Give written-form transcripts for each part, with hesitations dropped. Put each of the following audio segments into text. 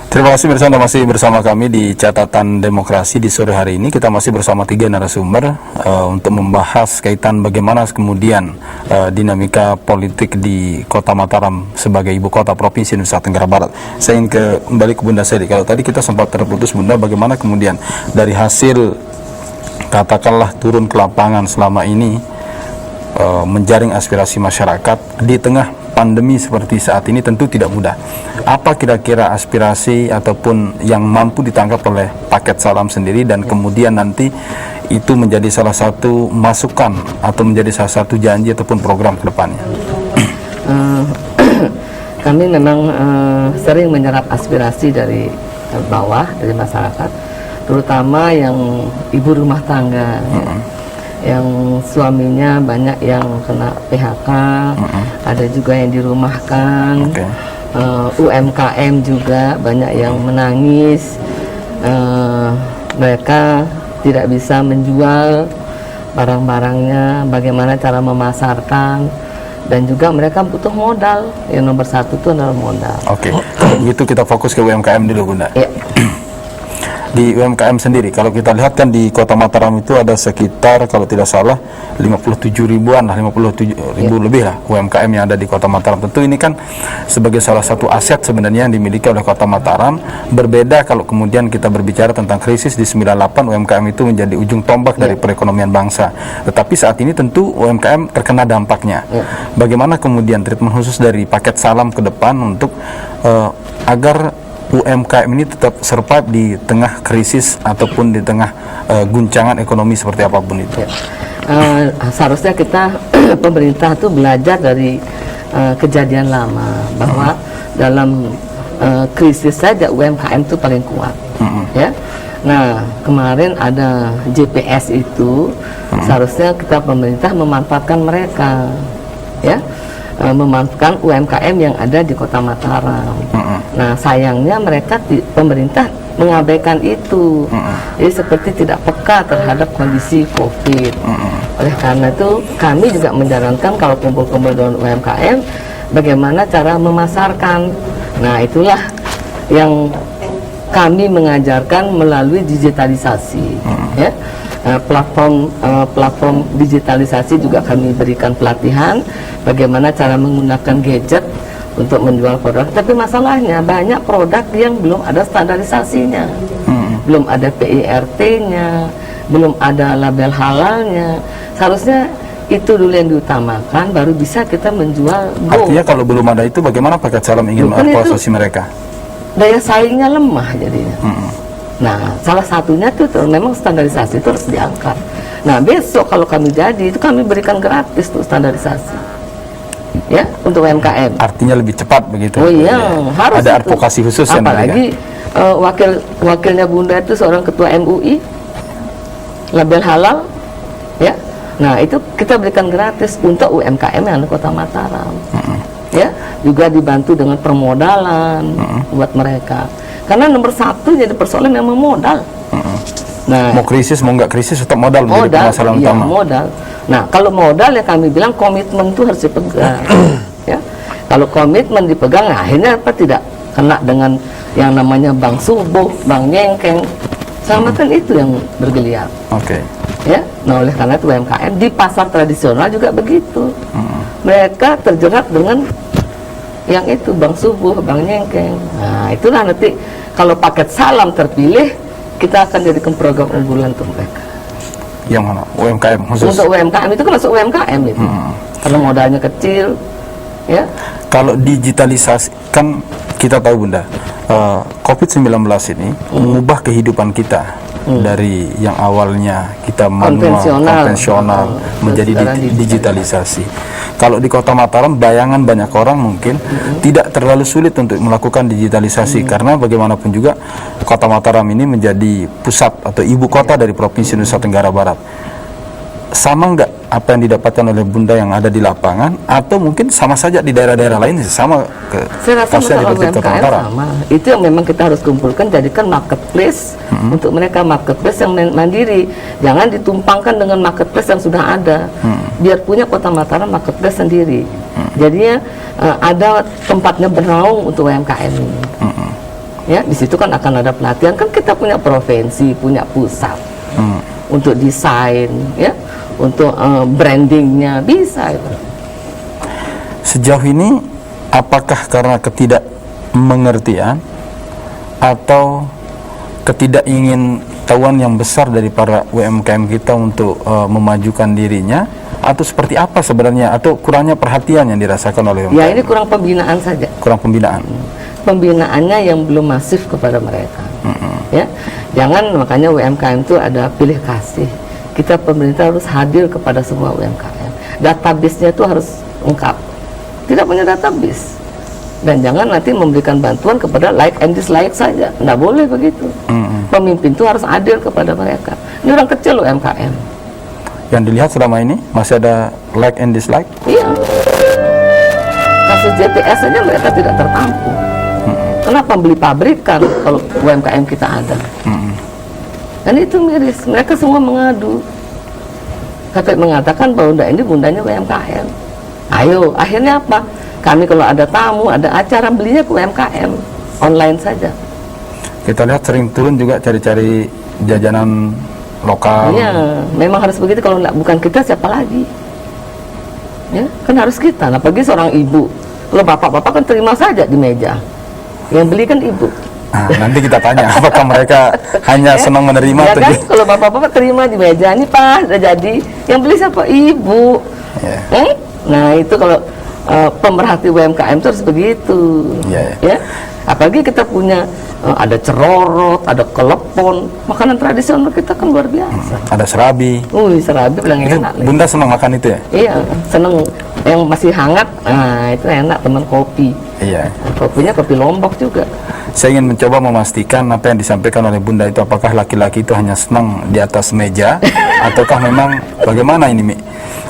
Terima kasih masih bersama kami di Catatan Demokrasi di sore hari ini. Kita masih bersama 3 narasumber untuk membahas kaitan bagaimana kemudian dinamika politik di Kota Mataram sebagai ibu kota Provinsi Nusa Tenggara Barat. Saya ingin kembali ke Bunda Seri. Kalau tadi kita sempat terputus, Bunda, bagaimana kemudian dari hasil katakanlah turun ke lapangan selama ini menjaring aspirasi masyarakat di tengah pandemi seperti saat ini tentu tidak mudah. Apa kira-kira aspirasi ataupun yang mampu ditangkap oleh paket salam sendiri dan kemudian nanti itu menjadi salah satu masukan atau menjadi salah satu janji ataupun program ke depannya? Kami memang sering menyerap aspirasi dari bawah, dari masyarakat, terutama yang ibu rumah tangga. Yang suaminya banyak yang kena PHK, ada juga yang dirumahkan, UMKM juga banyak yang menangis, mereka tidak bisa menjual barang-barangnya, bagaimana cara memasarkan, dan juga mereka butuh modal. Yang nomor satu itu adalah modal. Oke, begitu kita fokus ke UMKM dulu, Bunda. Ya. Di UMKM sendiri, kalau kita lihat kan di Kota Mataram itu ada sekitar, kalau tidak salah 57 ribuan lah, 57 ribu lebih lah UMKM yang ada di Kota Mataram. Tentu ini kan sebagai salah satu aset sebenarnya yang dimiliki oleh Kota Mataram. Berbeda kalau kemudian kita berbicara tentang krisis di 98, UMKM itu menjadi ujung tombak dari perekonomian bangsa. Tetapi saat ini tentu UMKM terkena dampaknya. Bagaimana kemudian treatment khusus dari paket salam ke depan untuk agar UMKM ini tetap survive di tengah krisis ataupun di tengah guncangan ekonomi seperti apapun itu? Seharusnya kita pemerintah itu belajar dari kejadian lama bahwa dalam krisis saja UMKM itu paling kuat. Ya. Nah, kemarin ada JPS itu, seharusnya kita pemerintah memanfaatkan mereka, ya, memanfaatkan UMKM yang ada di Kota Mataram. Nah, sayangnya mereka pemerintah mengabaikan itu. Jadi seperti tidak peka terhadap kondisi COVID. Oleh karena itu kami juga menjalankan kalau kumpul-kumpul dengan UMKM bagaimana cara memasarkan. Nah, itulah yang kami mengajarkan melalui digitalisasi. Ya. Platform digitalisasi juga kami berikan pelatihan bagaimana cara menggunakan gadget untuk menjual produk. Tapi masalahnya banyak produk yang belum ada standarisasinya, belum ada PIRT-nya, belum ada label halalnya. Seharusnya itu dulu yang diutamakan, baru bisa kita menjual. Artinya kalau belum ada itu, bagaimana paket salam ingin memposisi mereka? Daya saingnya lemah jadinya. Nah, salah satunya tuh memang standarisasi itu harus diangkat. Nah, besok kalau kami jadi, itu kami berikan gratis tuh standarisasi. Ya, untuk UMKM. Artinya lebih cepat begitu. Oh iya, harus. Ada advokasi khusus yang apalagi wakilnya Bunda itu seorang ketua MUI, label halal, ya. Nah, itu kita berikan gratis untuk UMKM yang ada Kota Mataram. Ya, juga dibantu dengan permodalan buat mereka. Karena nomor satu jadi persoalan memang modal. Nah, mau krisis mau nggak krisis tetap modal menjadi masalah utama. Modal. Nah, kalau modal ya kami bilang komitmen itu harus dipegang. Ya, kalau komitmen dipegang, akhirnya apa tidak kena dengan yang namanya bank subuh, bank nyengkeng, sama kan itu yang bergeliat. Oke. Ya, nah oleh karena itu UMKM di pasar tradisional juga begitu. Mereka terjerat dengan yang itu bank subuh, bank nyengkeng. Nah, itulah nanti kalau paket salam terpilih, kita akan jadikan program unggulan untuk mereka. Yang mana? UMKM khusus? Untuk UMKM itu kan masuk UMKM itu. Karena modalnya kecil, ya. Kalau digitalisasi, kan kita tahu Bunda, COVID-19 ini mengubah kehidupan kita. Dari yang awalnya kita manual, konvensional menjadi digitalisasi. Kalau di Kota Mataram, bayangan banyak orang mungkin tidak terlalu sulit untuk melakukan digitalisasi karena bagaimanapun juga Kota Mataram ini menjadi pusat atau ibu kota dari Provinsi Nusa Tenggara Barat. Sama nggak apa yang didapatkan oleh Bunda yang ada di lapangan, atau mungkin sama saja di daerah-daerah lain sama ke kasusnya di Kota Mataram? Sama. Itu yang memang kita harus kumpulkan, jadikan marketplace untuk mereka, marketplace yang mandiri. Jangan ditumpangkan dengan marketplace yang sudah ada. Biar punya Kota Mataram marketplace sendiri. Jadinya ada tempatnya bernaung untuk UMKM ini. Ya, di situ kan akan ada pelatihan. Kan kita punya provinsi, punya pusat untuk desain, ya, untuk brandingnya bisa. Itu. Sejauh ini, apakah karena ketidakmengertian atau ketidakingin-tahuan yang besar dari para UMKM kita untuk memajukan dirinya, atau seperti apa sebenarnya, atau kurangnya perhatian yang dirasakan oleh UMKM? Ya, ini kurang pembinaan saja. Kurang pembinaan. Pembinaannya yang belum masif kepada mereka. Ya, jangan makanya UMKM itu ada pilih kasih. Kita pemerintah harus hadir kepada semua UMKM. Database-nya itu harus lengkap. Tidak punya database. Dan jangan nanti memberikan bantuan kepada like and dislike saja. Nggak boleh begitu. Pemimpin itu harus hadir kepada mereka. Ini orang kecil UMKM. Yang dilihat selama ini masih ada like and dislike? Iya. Kasus JPS saja mereka tidak tertampung. Kenapa beli pabrikan kalau UMKM kita ada? Dan itu miris. Mereka semua mengadu. Sampai mengatakan bahwa ini bundanya UMKM. Ayo, akhirnya apa? Kami kalau ada tamu, ada acara, belinya ke UMKM. Online saja. Kita lihat sering turun juga cari-cari jajanan lokal. Iya, memang harus begitu. Kalau bukan kita, siapa lagi? Ya, kan harus kita. Apalagi seorang ibu. Kalau bapak-bapak kan terima saja di meja. Yang beli kan ibu. Nah, nanti kita tanya apakah mereka hanya senang menerima ya atau kan? Kalau bapak-bapak terima di meja, ini Pak, udah jadi. Yang beli siapa? Ibu. Yeah. Nah, itu kalau pemerhati UMKM itu harus begitu. Ya. Apalagi kita punya ada cerorot, ada kelepon, makanan tradisional kita kan luar biasa. Ada serabi. Serabi bilang Itu enak. Bunda senang makan itu ya? Iya, seneng. Yang masih hangat, nah itu enak, teman kopi. Iya. Nah, kopinya kopi Lombok juga. Saya ingin mencoba memastikan apa yang disampaikan oleh Bunda itu, apakah laki-laki itu hanya senang di atas meja ataukah memang bagaimana ini, Mi?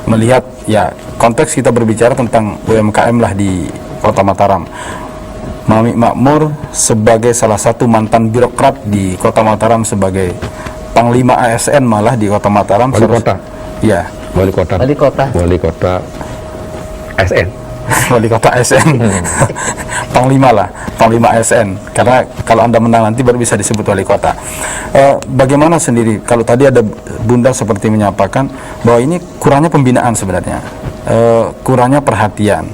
Melihat ya konteks kita berbicara tentang UMKM lah di Kota Mataram. Mami Makmur sebagai salah satu mantan birokrat di Kota Mataram, sebagai Panglima ASN malah di Kota Mataram. Wali kota. Ya. Wali kota. Wali kota ASN. Wali kota ASN. Panglima lah, Panglima ASN. Karena kalau Anda menang nanti baru bisa disebut wali kota. Bagaimana sendiri kalau tadi ada Bunda seperti menyampaikan bahwa ini kurangnya pembinaan sebenarnya, kurangnya perhatian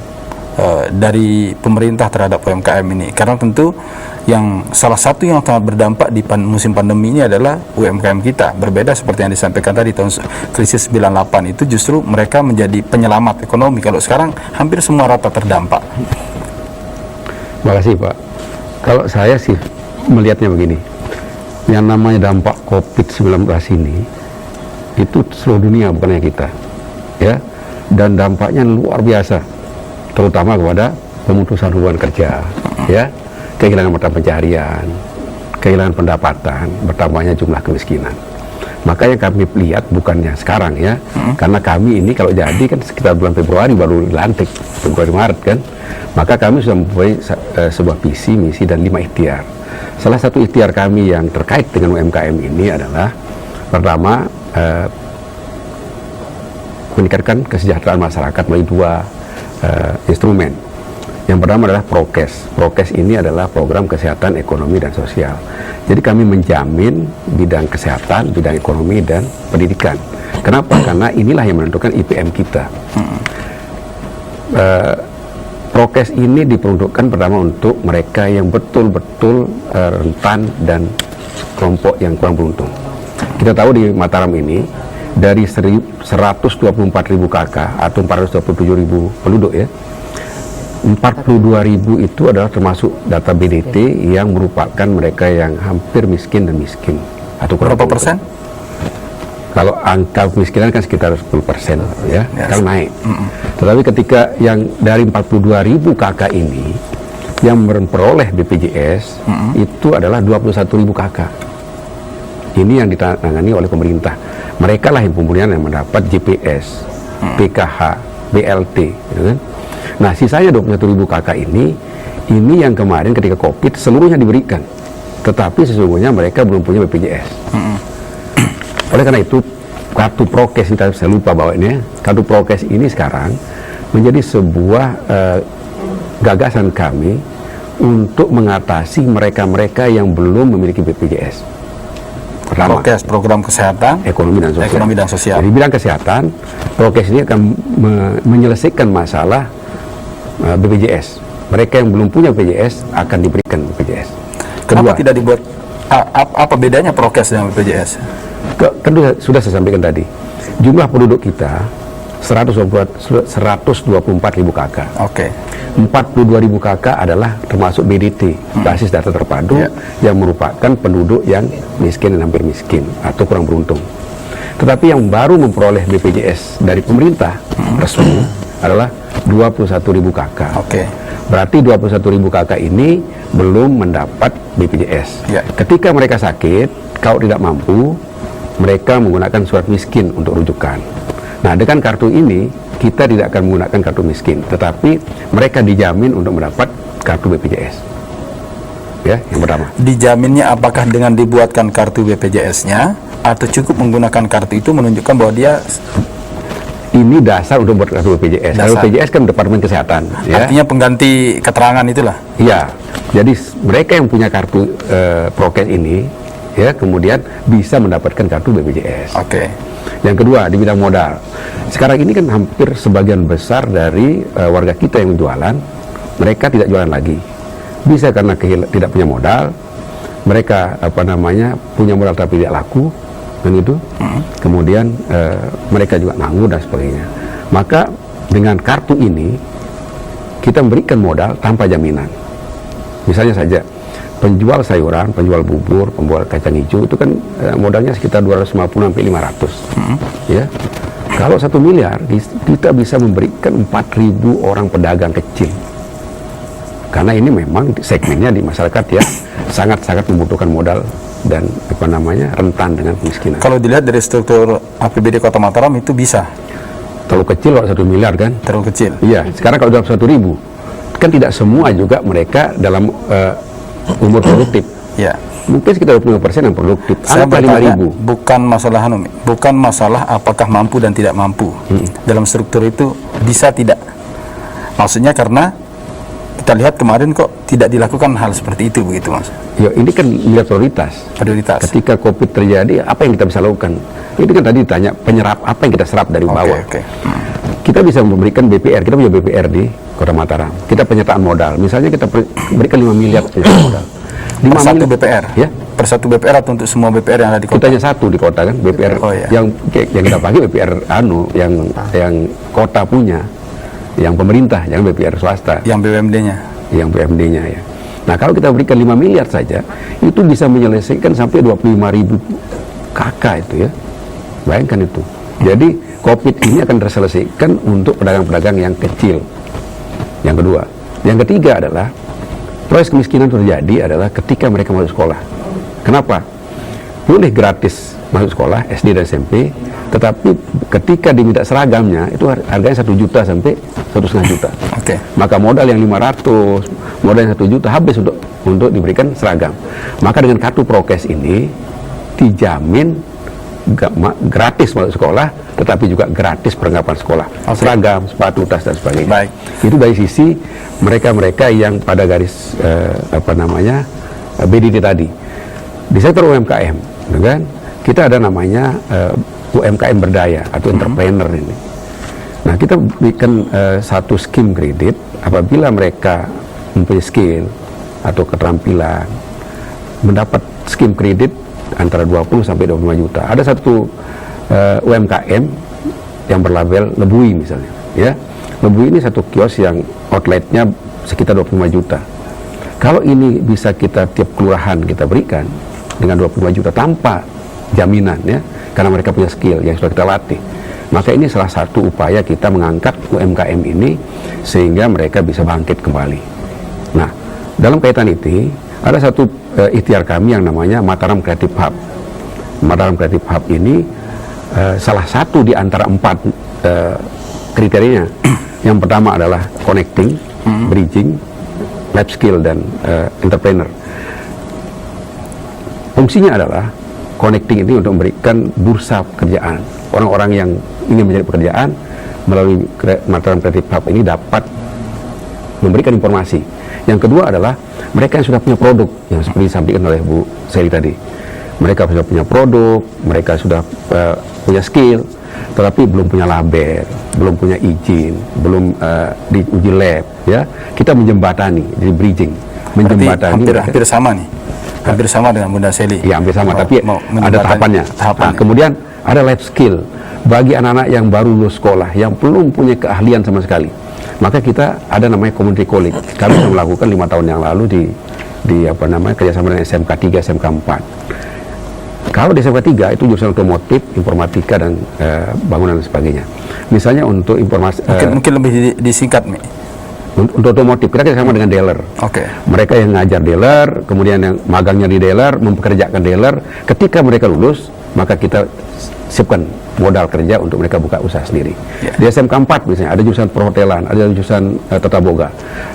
dari pemerintah terhadap UMKM ini, karena tentu yang salah satu yang sangat berdampak di musim pandemi ini adalah UMKM kita. Berbeda seperti yang disampaikan tadi, tahun krisis 98 itu justru mereka menjadi penyelamat ekonomi. Kalau sekarang hampir semua rata terdampak. Makasih Pak. Kalau saya sih melihatnya begini, yang namanya dampak COVID-19 ini itu seluruh dunia, bukan hanya kita, ya. Dan dampaknya luar biasa, terutama kepada pemutusan hubungan kerja, ya, kehilangan mata pencarian, kehilangan pendapatan, bertambahnya jumlah kemiskinan. Makanya kami lihat bukannya sekarang ya, karena kami ini kalau jadi kan sekitar bulan Februari baru dilantik, Februari Maret kan, maka kami sudah mempunyai sebuah visi, misi dan 5 ikhtiar. Salah satu ikhtiar kami yang terkait dengan UMKM ini adalah pertama, meningkatkan kesejahteraan masyarakat melalui 2 instrumen. Yang pertama adalah Prokes. Prokes ini adalah program kesehatan, ekonomi, dan sosial. Jadi kami menjamin bidang kesehatan, bidang ekonomi, dan pendidikan. Kenapa? Karena inilah yang menentukan IPM kita. Prokes ini diperuntukkan pertama untuk mereka yang betul-betul rentan dan kelompok yang kurang beruntung. Kita tahu di Mataram ini, dari 124.000 KK atau 427.000 penduduk ya, 42.000 itu adalah termasuk data BDT yang merupakan mereka yang hampir miskin dan miskin. Atau berapa persen? Kalau angka kemiskinan kan sekitar 10% ya, kalau naik. Tetapi ketika yang dari 42.000 KK ini yang memperoleh BPJS itu adalah 21.000 KK. Ini yang ditangani oleh pemerintah. Mereka lah yang kemudian yang mendapat JPS, PKH, BLT, gitu kan? Nah, sisanya 21.000 KK ini yang kemarin ketika COVID seluruhnya diberikan, tetapi sesungguhnya mereka belum punya BPJS. Oleh karena itu, kartu Prokes, saya lupa bawa ini, kartu Prokes ini sekarang menjadi sebuah gagasan kami untuk mengatasi mereka-mereka yang belum memiliki BPJS. Pertama, Prokes, program kesehatan, ekonomi dan sosial. ekonomi dan sosial. Jadi bidang kesehatan, prokes ini akan menyelesaikan masalah BPJS. Mereka yang belum punya BPJS akan diberikan BPJS. Kenapa tidak dibuat, apa bedanya prokes dengan BPJS? Kedua, sudah saya sampaikan tadi, jumlah penduduk kita 124.000 kakak. Oke. 42.000 kakak adalah termasuk BDT, basis data terpadu, yang merupakan penduduk yang miskin dan hampir miskin atau kurang beruntung. Tetapi yang baru memperoleh BPJS dari pemerintah resmi adalah 21.000 kakak. Oke. Berarti 21.000 kakak ini belum mendapat BPJS. Ya. Ketika mereka sakit, kalau tidak mampu, mereka menggunakan surat miskin untuk rujukan. Nah, dengan kartu ini kita tidak akan menggunakan kartu miskin, tetapi mereka dijamin untuk mendapat kartu BPJS. Ya, yang pertama. Dijaminnya apakah dengan dibuatkan kartu BPJS-nya atau cukup menggunakan kartu itu menunjukkan bahwa dia Ini dasar untuk buat kartu BPJS. Kartu Dasar. BPJS kan Departemen Kesehatan. Ya. artinya pengganti keterangan itulah. Iya. Jadi mereka yang punya kartu prokes ini, ya, kemudian bisa mendapatkan kartu BPJS. Oke. Yang kedua, di bidang modal. Sekarang ini kan hampir sebagian besar dari warga kita yang jualan, mereka tidak jualan lagi. Bisa karena tidak punya modal, mereka punya modal tapi tidak laku, kan itu. Kemudian mereka juga nganggur dan sebagainya. Maka dengan kartu ini kita memberikan modal tanpa jaminan. Misalnya saja, penjual sayuran, penjual bubur, penjual kacang hijau itu kan modalnya sekitar 250 sampai 500. Ya. Kalau 1 miliar kita bisa memberikan 4.000 orang pedagang kecil. Karena ini memang segmennya di masyarakat ya sangat-sangat membutuhkan modal dan rentan dengan kemiskinan. Kalau dilihat dari struktur APBD Kota Mataram itu bisa Terlalu kecil kalau 1 miliar kan? terlalu kecil. Iya, sekarang kalau dalam 1.000 kan tidak semua juga mereka dalam umur produktif. Ya. Mungkin sekitar 25% yang produktif. Saya Anggaplah bertanya 5.000. bukan masalah apakah mampu dan tidak mampu. Dalam struktur itu bisa tidak. Maksudnya karena kita lihat kemarin kok tidak dilakukan hal seperti itu begitu, Mas. Ya, ini kan lihat Prioritas. ketika COVID terjadi, apa yang kita bisa lakukan? Ini kan tadi ditanya penyerap, apa yang kita serap dari bawah. Oke. Kita bisa memberikan BPR, kita punya BPR di Kota Mataram. Kita penyertaan modal, misalnya kita berikan 5 miliar penyertaan modal. Per satu BPR? Ya. Per satu BPR atau untuk semua BPR yang ada di Kita kota? hanya satu di kota kan, BPR Oh, iya. yang kita pakai BPR yang kota punya, yang pemerintah, yang BPR swasta, Yang BUMD-nya? yang BUMD-nya ya. Nah, kalau kita berikan 5 miliar saja, itu bisa menyelesaikan sampai 25.000 kakak itu ya. Bayangkan itu. Jadi COVID ini akan terselesaikan untuk pedagang-pedagang yang kecil. Yang kedua. Yang ketiga adalah proses kemiskinan terjadi adalah ketika mereka masuk sekolah. Kenapa? Boleh gratis masuk sekolah SD dan SMP, tetapi ketika diminta seragamnya itu harganya 1 juta sampai 1,5 juta. Oke. Maka modal yang 500, modal yang 1 juta habis untuk diberikan seragam. Maka dengan kartu prokes ini dijamin gratis masuk sekolah, tetapi juga gratis perlengkapan sekolah, seragam, sepatu, tas dan sebagainya. Baik. Itu dari sisi mereka-mereka yang pada garis BDT tadi. Di sektor UMKM, kan kita ada namanya UMKM berdaya atau entrepreneur ini. Nah, kita berikan satu skim kredit apabila mereka mempunyai skill atau keterampilan, mendapat skim kredit antara 20 sampai 25 juta. Ada satu UMKM yang berlabel Lebui misalnya, ya. Lebui ini satu kios yang outletnya sekitar 25 juta. Kalau ini bisa kita tiap kelurahan kita berikan dengan 25 juta tanpa jaminan ya, karena mereka punya skill yang sudah kita latih. Maka ini salah satu upaya kita mengangkat UMKM ini sehingga mereka bisa bangkit kembali. Nah, dalam kaitan itu ada satu ikhtiar kami yang namanya Mataram Creative Hub. Mataram Creative Hub ini salah satu di antara 4 kriterianya. Yang pertama adalah connecting, bridging, life skill dan entrepreneur. Fungsinya adalah connecting ini untuk memberikan bursa pekerjaan. Orang-orang yang ingin mencari pekerjaan melalui Mataram Creative Hub ini dapat memberikan informasi. Yang kedua adalah mereka yang sudah punya produk, yang seperti disampaikan oleh Bu Seli tadi. Mereka sudah punya produk, mereka sudah punya skill, tetapi belum punya label, belum punya izin, belum diuji lab, ya. Kita menjembatani, jadi bridging, menjembatani. Hampir sama nih, hampir sama dengan Bunda Seli. Ya, hampir sama, tapi ada tahapannya. Tahapan. Nah, kemudian ada life skill bagi anak-anak yang baru lulus sekolah, yang belum punya keahlian sama sekali. Maka kita ada namanya community college. Kami sudah melakukan 5 tahun yang lalu di apa namanya kerjasama dengan SMK 3, SMK 4. Kalau di SMK 3 itu jurusan otomotif, informatika dan bangunan dan sebagainya. Misalnya untuk informasi Mungkin lebih disingkat, Mi. untuk otomotif kita kerjasama dengan dealer. Oke. Mereka yang ngajar dealer, kemudian yang magangnya di dealer, mempekerjakan dealer. Ketika mereka lulus, maka kita siapkan modal kerja untuk mereka buka usaha sendiri. Yeah. Di SMK 4 misalnya ada jurusan perhotelan, ada jurusan tata boga.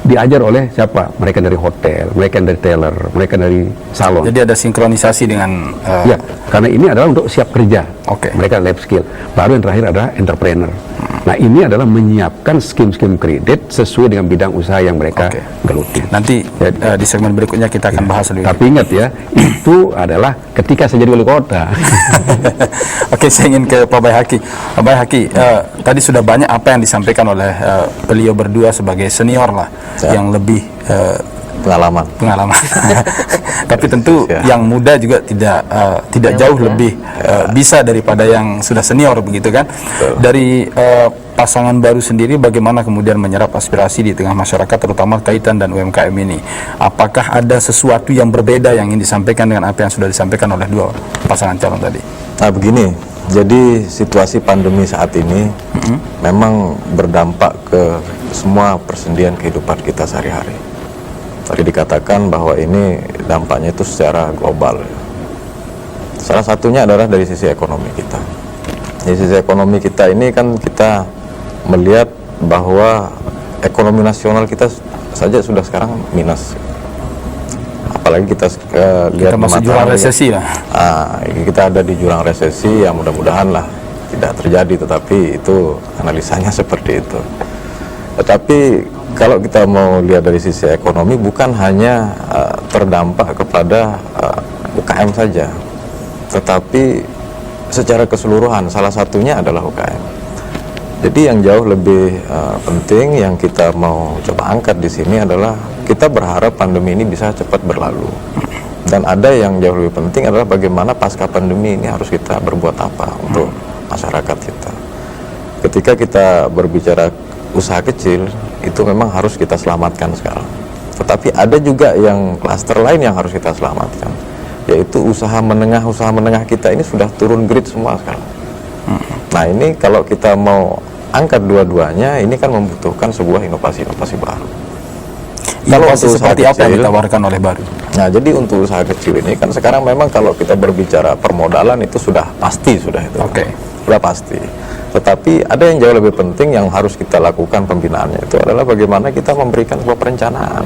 Diajar oleh siapa? Mereka dari hotel, mereka dari teller, mereka dari salon. Jadi ada sinkronisasi dengan Ya, karena ini adalah untuk siap kerja. Oke. Mereka life skill. Baru yang terakhir adalah entrepreneur. Nah, ini adalah menyiapkan skim-skim kredit sesuai dengan bidang usaha yang mereka Oke. geluti. nanti di segmen berikutnya kita akan bahas lebih. Tapi ingat ya, itu adalah ketika saya jadi wali kota. Oke, saya ingin ke Pak Baihaqi. Pak Baihaqi, tadi sudah banyak apa yang disampaikan oleh beliau berdua sebagai senior lah, yang lebih pengalaman. Tapi tentu yang muda juga tidak jauh lebih bisa daripada yang sudah senior, begitu kan? Dari pasangan baru sendiri, bagaimana kemudian menyerap aspirasi di tengah masyarakat, terutama kaitan dan UMKM ini? Apakah ada sesuatu yang berbeda yang ingin disampaikan dengan apa yang sudah disampaikan oleh dua pasangan calon tadi? Nah begini, jadi situasi pandemi saat ini memang berdampak ke semua persendian kehidupan kita sehari-hari. Tadi dikatakan bahwa ini dampaknya itu secara global. Salah satunya adalah dari sisi ekonomi kita. Di sisi ekonomi kita ini kan kita melihat bahwa ekonomi nasional kita saja sudah sekarang minus. Apalagi kita lihat Kita masih jurang resesi lah. Kita ada di jurang resesi, yang mudah-mudahan lah tidak terjadi, tetapi itu analisanya seperti itu. Tetapi kalau kita mau lihat dari sisi ekonomi, bukan hanya terdampak kepada UKM saja, tetapi secara keseluruhan, salah satunya adalah UKM. Jadi yang jauh lebih penting yang kita mau coba angkat di sini adalah kita berharap pandemi ini bisa cepat berlalu. Dan ada yang jauh lebih penting adalah bagaimana pasca pandemi ini harus kita berbuat apa untuk masyarakat kita. Ketika kita berbicara usaha kecil, itu memang harus kita selamatkan sekarang. Tetapi ada juga yang klaster lain yang harus kita selamatkan, yaitu usaha menengah kita ini sudah turun grade semua sekarang. Nah ini kalau kita mau angkat dua-duanya, ini kan membutuhkan sebuah inovasi-inovasi baru. Kalau Inovasi untuk seperti usaha apa yang kecil, ditawarkan oleh baru? Nah jadi untuk usaha kecil ini kan sekarang memang kalau kita berbicara permodalan itu sudah pasti, sudah itu. Oke. Sudah pasti. Tetapi ada yang jauh lebih penting yang harus kita lakukan pembinaannya, itu adalah bagaimana kita memberikan sebuah perencanaan.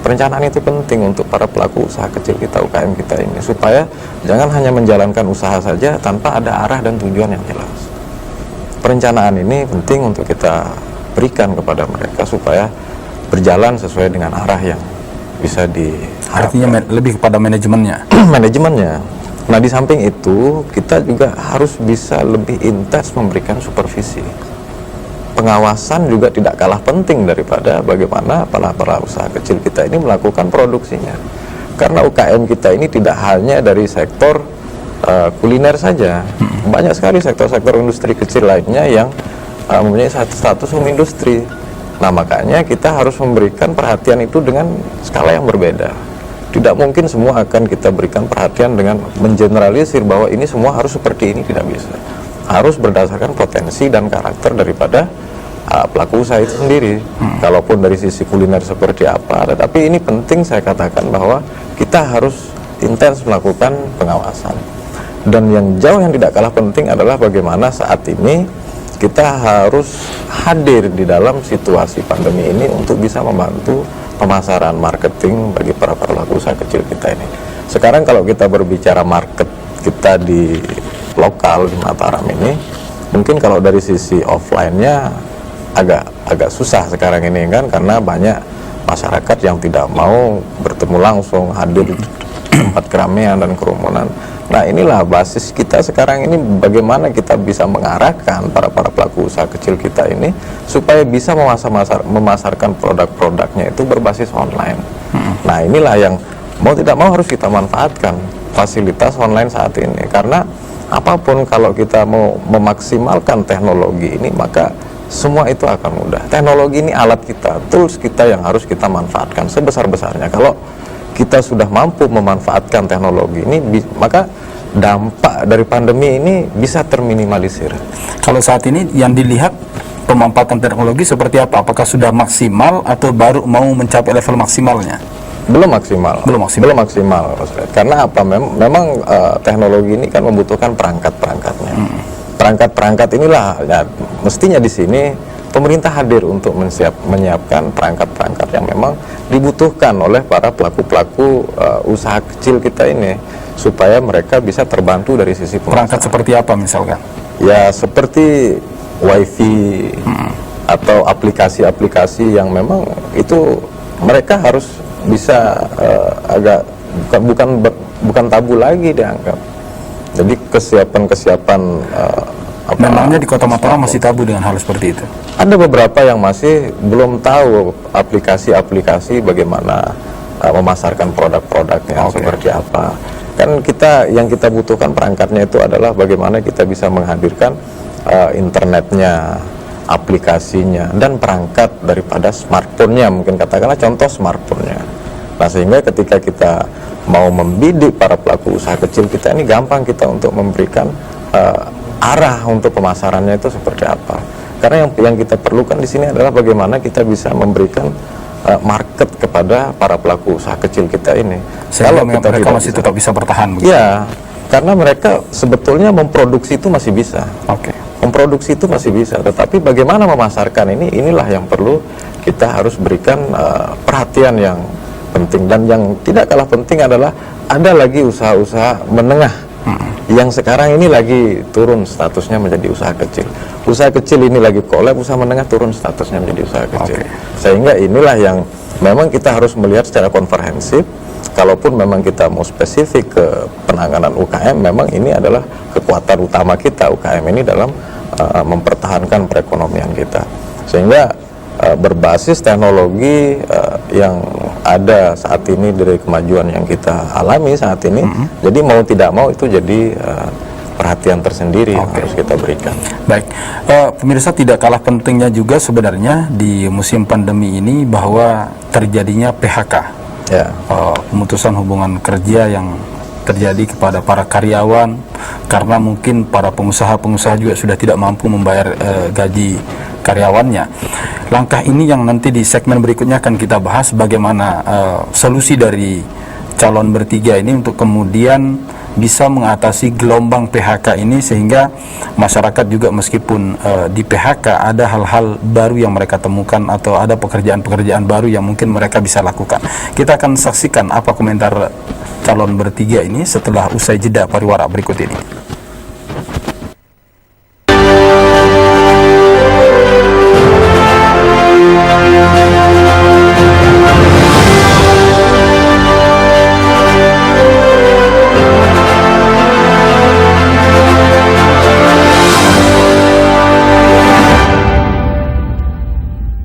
Perencanaan itu penting untuk para pelaku usaha kecil kita, UKM kita ini, supaya jangan hanya menjalankan usaha saja tanpa ada arah dan tujuan yang jelas. Perencanaan ini penting untuk kita berikan kepada mereka supaya berjalan sesuai dengan arah yang bisa diharapkan. Artinya lebih kepada manajemennya. Manajemennya. Nah di samping itu kita juga harus bisa lebih intens memberikan supervisi. Pengawasan juga tidak kalah penting daripada bagaimana para usaha kecil kita ini melakukan produksinya. Karena UKM kita ini tidak hanya dari sektor kuliner saja, banyak sekali sektor-sektor industri kecil lainnya yang mempunyai status industri. Nah makanya kita harus memberikan perhatian itu dengan skala yang berbeda. Tidak mungkin semua akan kita berikan perhatian dengan mengeneralisir bahwa ini semua harus seperti ini, tidak bisa. Harus berdasarkan potensi dan karakter daripada pelaku usaha itu sendiri. Kalaupun dari sisi kuliner seperti apa, tetapi ini penting saya katakan bahwa kita harus intens melakukan pengawasan. Dan yang jauh yang tidak kalah penting adalah bagaimana saat ini kita harus hadir di dalam situasi pandemi ini untuk bisa membantu pemasaran marketing bagi para pelaku usaha kecil kita ini. Sekarang kalau kita berbicara market kita di lokal di Mataram ini, mungkin kalau dari sisi offline-nya agak susah sekarang ini kan, karena banyak masyarakat yang tidak mau bertemu langsung, hadir di tempat keramaian dan kerumunan. Nah, inilah basis kita sekarang ini, bagaimana kita bisa mengarahkan para pelaku usaha kecil kita ini supaya bisa memasarkan produk-produknya itu berbasis online. Nah, inilah yang mau tidak mau harus kita manfaatkan fasilitas online saat ini, karena apapun kalau kita mau memaksimalkan teknologi ini, maka semua itu akan mudah. Teknologi ini alat kita, tools kita yang harus kita manfaatkan sebesar-besarnya. Kalau kita sudah mampu memanfaatkan teknologi ini, maka dampak dari pandemi ini bisa terminimalisir. Kalau saat ini yang dilihat pemanfaatan teknologi seperti apa? Apakah sudah maksimal atau baru mau mencapai level maksimalnya? Belum maksimal. Belum maksimal. Karena apa? Memang teknologi ini kan membutuhkan perangkat-perangkatnya. Perangkat-perangkat inilah ya, mestinya di sini pemerintah hadir untuk menyiapkan perangkat-perangkat yang memang dibutuhkan oleh para pelaku-pelaku usaha kecil kita ini, supaya mereka bisa terbantu dari sisi pemasaran. Perangkat seperti apa misalkan? Ya seperti wifi atau aplikasi-aplikasi yang memang itu mereka harus bisa agak bukan tabu lagi dianggap. Jadi kesiapan memangnya di Kota Mataram masih tabu dengan hal seperti itu? Ada beberapa yang masih belum tahu aplikasi-aplikasi bagaimana memasarkan produk-produknya seperti apa. Kan yang kita butuhkan perangkatnya itu adalah bagaimana kita bisa menghadirkan internetnya, aplikasinya, dan perangkat daripada smartphone-nya, mungkin katakanlah contoh smartphone-nya. Nah, sehingga ketika kita mau membidik para pelaku usaha kecil kita ini, gampang kita untuk memberikan arah untuk pemasarannya itu seperti apa. Karena yang kita perlukan di sini adalah bagaimana kita bisa memberikan market kepada para pelaku usaha kecil kita ini. Kalau mereka masih tetap bisa bertahan begitu? Ya, karena mereka sebetulnya memproduksi itu masih bisa. Memproduksi itu masih bisa, tetapi bagaimana memasarkan inilah yang perlu kita harus berikan perhatian yang penting. Dan yang tidak kalah penting adalah ada lagi usaha-usaha menengah yang sekarang ini lagi turun statusnya menjadi usaha kecil. Usaha kecil ini lagi kolab, usaha menengah turun statusnya menjadi usaha kecil. Sehingga inilah yang memang kita harus melihat secara komprehensif. Kalaupun memang kita mau spesifik ke penanganan UKM, memang ini adalah kekuatan utama kita, UKM ini, dalam mempertahankan perekonomian kita. Sehingga berbasis teknologi yang ada saat ini dari kemajuan yang kita alami saat ini, jadi mau tidak mau itu jadi perhatian tersendiri yang harus kita berikan. Baik, pemirsa, tidak kalah pentingnya juga sebenarnya di musim pandemi ini bahwa terjadinya PHK, pemutusan hubungan kerja yang terjadi kepada para karyawan, karena mungkin para pengusaha-pengusaha juga sudah tidak mampu membayar gaji karyawannya. Langkah ini yang nanti di segmen berikutnya akan kita bahas, bagaimana solusi dari calon bertiga ini untuk kemudian bisa mengatasi gelombang PHK ini, sehingga masyarakat juga meskipun di PHK ada hal-hal baru yang mereka temukan atau ada pekerjaan-pekerjaan baru yang mungkin mereka bisa lakukan. Kita akan saksikan apa komentar calon bertiga ini setelah usai jeda pariwara berikut ini.